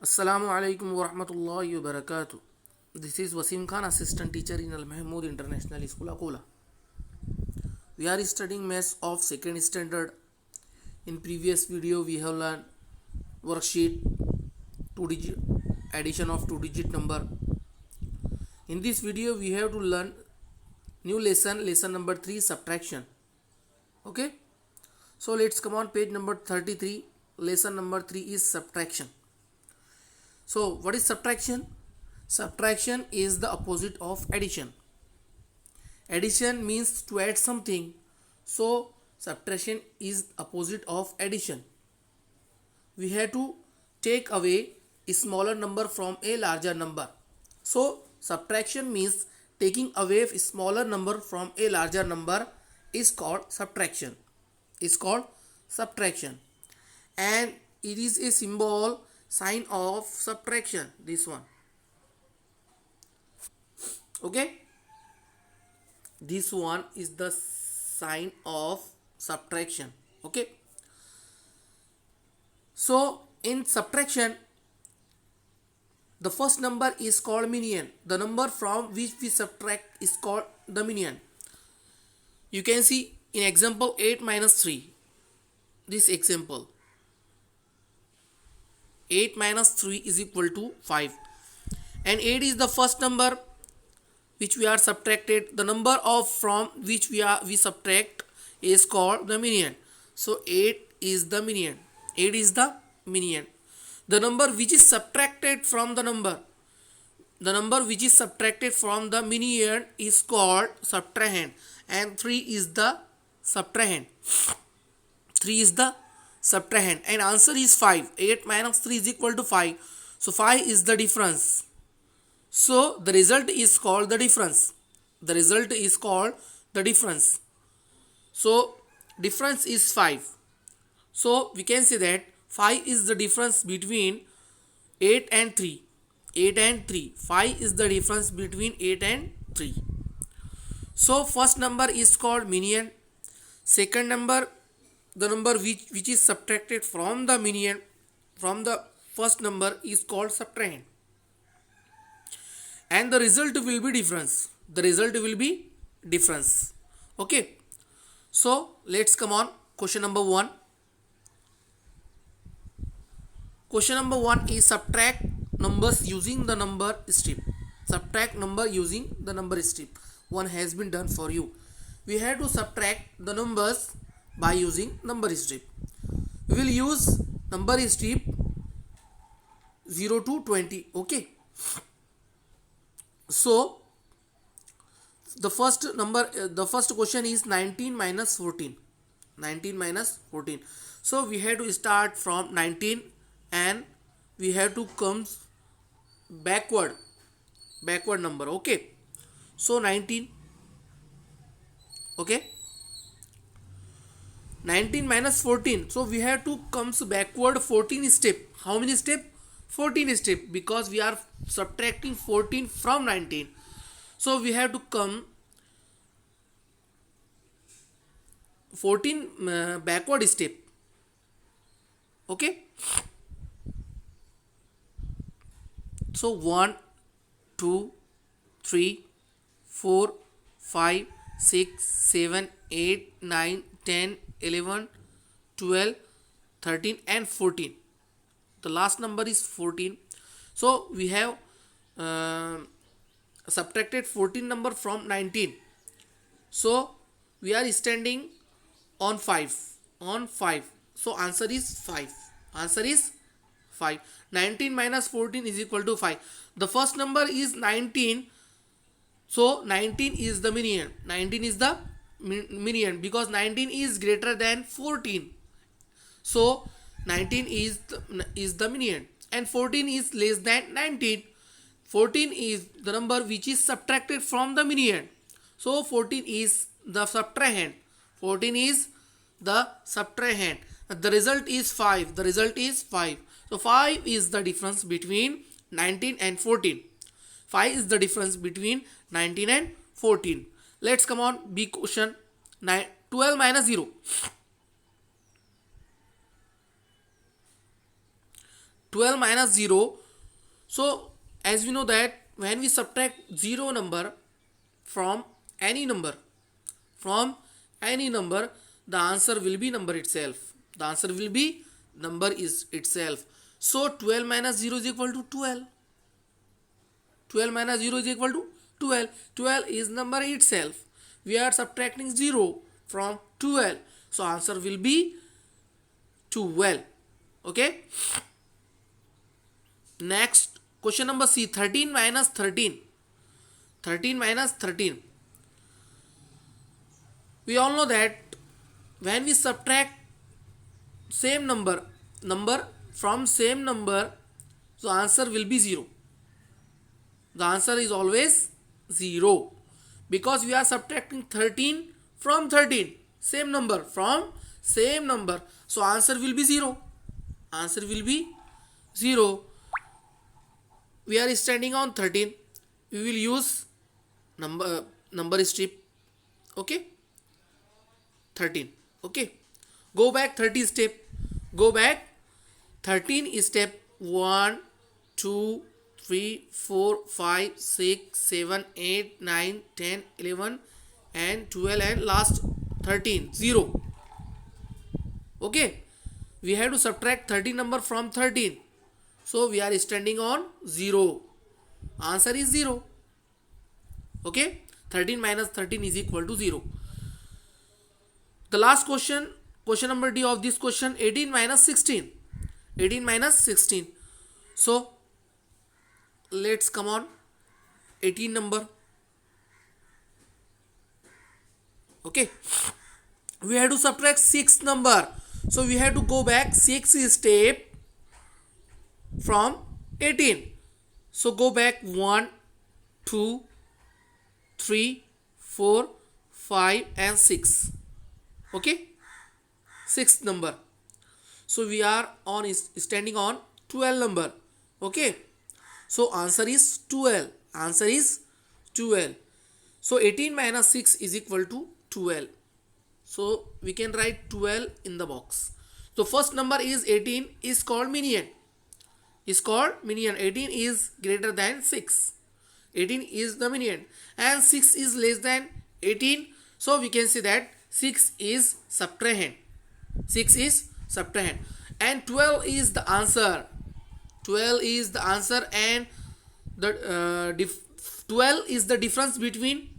Assalamu alaikum wa rahmatullahi wa barakatuh. This is Wasim Khan, assistant teacher in Al Mahmood International School, Akola. We are studying maths of second standard. In previous video, we have learned worksheet two digit addition of two digit number. In this video, we have to learn new lesson number 3, subtraction. Okay, so let's come on page number 33. Lesson number 3 is subtraction. So what is subtraction? Subtraction is the opposite of addition. Addition means to add something. So subtraction is opposite of addition. We have to take away a smaller number from a larger number. So subtraction means taking away a smaller number from a larger number is called subtraction. Is called subtraction. And it is a symbol sign of subtraction, this one. Okay, this one is the sign of subtraction. Okay, so in subtraction, the first number is called median. The number from which we subtract is called the median. You can see in example 8 minus 3. This example 8 minus 3 is equal to 5, and 8 is the first number which we are subtracted. The number of from which we subtract is called the median. So 8 is the median. 8 is the median. The number which is subtracted from the number which is subtracted from the median is called subtrahend, and 3 is the subtrahend. 3 is the subtrahend, and answer is 5. 8 minus 3 is equal to 5. So 5 is the difference. So the result is called the difference. The result is called the difference. So difference is 5. So we can say that 5 is the difference between 8 and 3. 8 and 3. 5 is the difference between 8 and 3. So first number is called median. Second number, the number which is subtracted from the median, from the first number, is called subtrahend. And the result will be difference. The result will be difference. Okay, so let's come on question number 1. Question number 1 is subtract numbers using the number strip. Subtract number using the number strip. One has been done for you. We have to subtract the numbers by using number strip. We will use number strip 0 to 20. Okay, so the first question is 19 minus 14. 19 minus 14. So we have to start from 19 and we have to come backward number. Okay, so 19. Okay, 19 minus 14. So we have to comes backward 14 step. How many step? 14 step, because we are subtracting 14 from 19. So we have to come 14 backward step. Okay, so 1 2 3 4 5 6 7 8 9 10 11 12 13 and 14. The last number is 14. So we have subtracted 14 number from 19. So we are standing on 5. So answer is 5. Answer is 5. 19 minus 14 is equal to 5. The first number is 19. So 19 is the median. 19 is the median because 19 is greater than 14. So 19 is the median, and 14 is less than 19. 14 is the number which is subtracted from the median. So 14 is the subtrahend. 14 is the subtrahend. The result is 5. The result is 5. So 5 is the difference between 19 and 14. 5 is the difference between 19 and 14. Let's come on B question. 12 minus 0. 12 minus 0. So as we know that when we subtract 0 number from any number, from any number, the answer will be number itself. The answer will be number is itself. So 12 minus 0 is equal to 12. 12 minus 0 is equal to 12. 12 is number itself. We are subtracting 0 from 12. So answer will be 12. Okay. Next question number C, 13 minus 13. 13 minus 13. We all know that when we subtract same number from same number, so answer will be 0. The answer is always 0 because we are subtracting 13 from 13, same number from same number, so answer will be 0. Answer will be 0. We are standing on 13. We will use number strip. Okay, 13. Okay, go back 30 step. Go back 13 is step 1 2 3 4 5 6 7 8 9 10 11 and 12 and last 13 0. Okay, we have to subtract 13 number from 13, so we are standing on 0. Answer is 0. Okay, 13 minus 13 is equal to 0. The last question, question number D of this question, 18 minus 16. 18 minus 16. So let's come on 18 number. Okay, we have to subtract 6 number, so we have to go back 6 step from 18. So go back 1 2 3 4 5 and 6. Okay, 6th number. So we are on standing on 12 number. Okay, so answer is 12. Answer is 12. So 18 minus 6 is equal to 12. So we can write 12 in the box. So first number is 18 is called median. Is called median. 18 is greater than 6. 18 is the median and 6 is less than 18. So we can say that 6 is subtrahend. 6 is subtrahend and 12 is the answer. 12 is the answer and the 12 is the difference between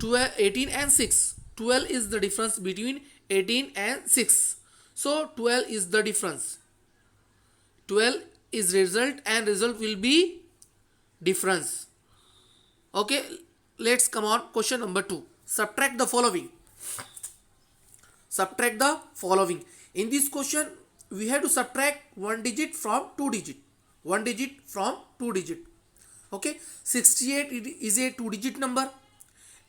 18 and 6. 12 is the difference between 18 and 6. So 12 is the difference. 12 is result and result will be difference. Okay, let's come on question number 2. Subtract the following. Subtract the following. In this question we have to subtract 1 digit from 2 digit. 1 digit from 2 digit. Okay, 68 is a 2 digit number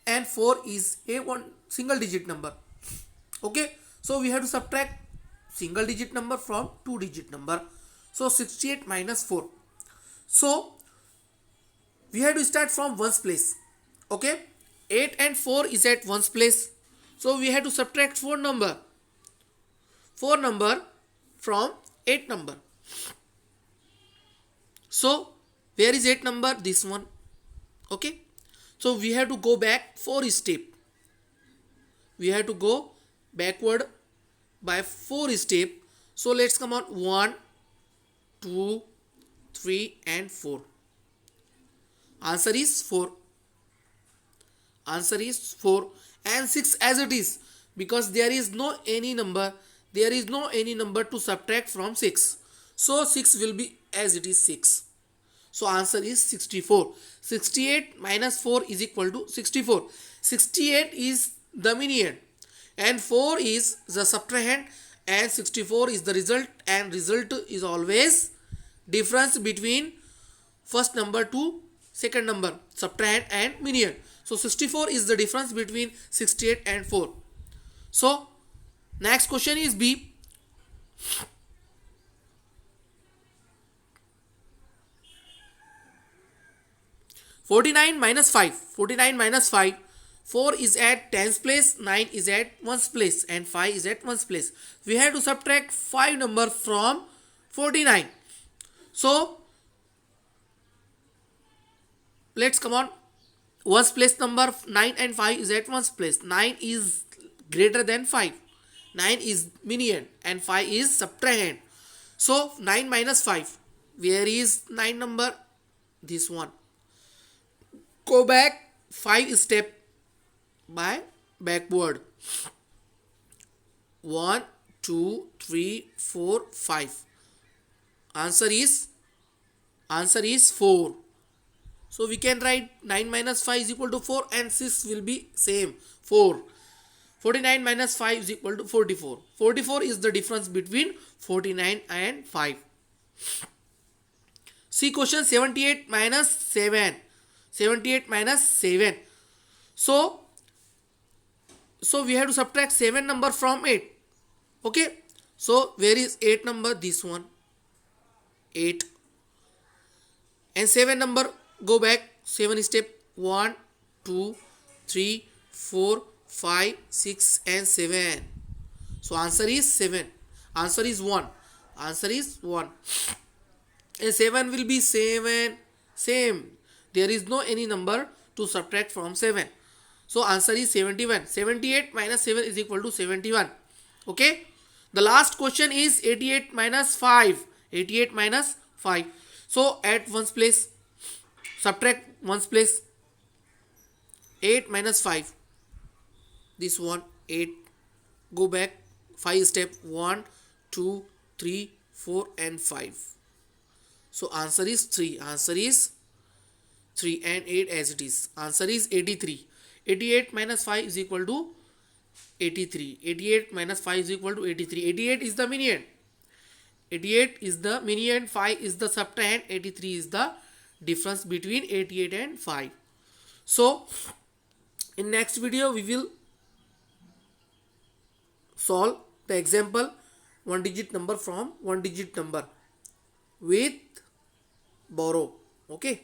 and 4 is a one single digit number. Okay, so we have to subtract single digit number from 2 digit number. So 68 minus 4. So we have to start from ones place. Okay, 8 and 4 is at ones place. So we have to subtract 4 number from 8 number. So where is 8 number? This one. Okay, so we have to go back 4 step. We have to go backward by 4 step. So let's come on 1 2 3 and 4. Answer is 4. Answer is 4 and 6 as it is, because there is no any number. There is no any number to subtract from 6. So 6 will be as it is 6. So answer is 64. 68 minus 4 is equal to 64. 68 is the median and 4 is the subtrahend and 64 is the result, and result is always difference between first number to second number, subtrahend and median. So 64 is the difference between 68 and 4. So next question is B. (49 minus 5). 49 minus 5. 4 is at tens place, 9 is at ones place and 5 is at ones place. We have to subtract 5 number from 49. So let's come on. Ones place number 9 and 5 is at ones place. 9 is greater than 5. 9 is minion and 5 is subtrahend. So 9 minus 5. Where is 9 number? This one. Go back 5 step by backward. 1, 2, 3, 4, 5. Answer is 4. So we can write 9 minus 5 is equal to 4 and 6 will be same 4. 49 minus 5 is equal to 44. 44 is the difference between 49 and 5. See question 78 minus 7. 78 minus 7. So we have to subtract 7 number from 8. Okay. So where is 8 number? This one. 8. And 7 number, go back 7 step. 1, 2, 3, 4, 5, 6 and 7. So answer is 7. Answer is 1. Answer is 1. And 7 will be 7. Same. There is no any number to subtract from 7. So answer is 71. 78 minus 7 is equal to 71. Okay. The last question is 88 minus 5. 88 minus 5. So at ones place, subtract ones place. 8 minus 5. This one 8. Go back 5 step. 1, 2, 3, 4 and 5. So answer is 3. Answer is 3 and 8 as it is. Answer is 83. 88 minus 5 is equal to 83. 88 minus 5 is equal to 83. 88 is the minion. 88 is the minion. 5 is the subtrahend. 83 is the difference between 88 and 5. So in next video we will solve the example one digit number from one digit number with borrow. Okay.